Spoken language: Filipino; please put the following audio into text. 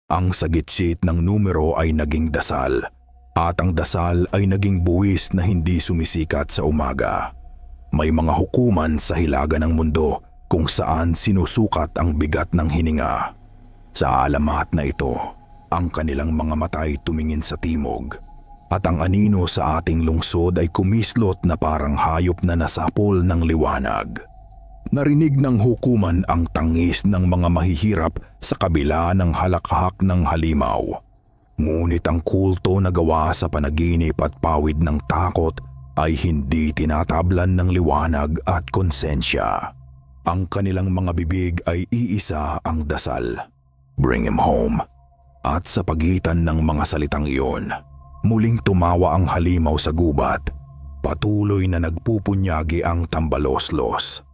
Ang sagitsit ng numero ay naging dasal, at ang dasal ay naging buwis na hindi sumisikat sa umaga. May mga hukuman sa hilaga ng mundo kung saan sinusukat ang bigat ng hininga. Sa alamat na ito, ang kanilang mga mata ay tumingin sa timog, at ang anino sa ating lungsod ay kumislot na parang hayop na nasapol ng liwanag. Narinig ng hukuman ang tangis ng mga mahihirap sa kabila ng halakhak ng halimaw. Ngunit ang kulto na gawa sa panaginip at pawid ng takot ay hindi tinatablan ng liwanag at konsensya. Ang kanilang mga bibig ay iisa ang dasal. Bring him home. At sa pagitan ng mga salitang iyon, muling tumawa ang halimaw sa gubat. Patuloy na nagpupunyagi ang tambaloslos.